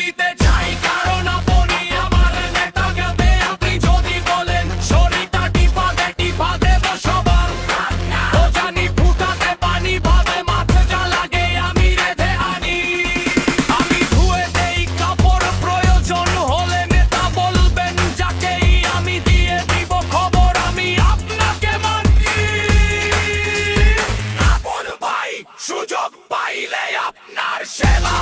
দিতে চাই, কারণ আপনি আমার নেতা। গেতে আপনি যদি বলেন শরীরটা টিপা দেব সবার। ও জানি ফুটাতে পানি ভাবে মাথা যা লাগে আমি রেঁধে আনি। আমি ধুয়ে দেই কাপড়, প্রয়োজন হলে নেতা বলবেন যাকেই, আমি দিয়ে দিব খবর আমি আপনাকে মানি। আপন ভাই সুযোগ পাইলে আপনার সেবা।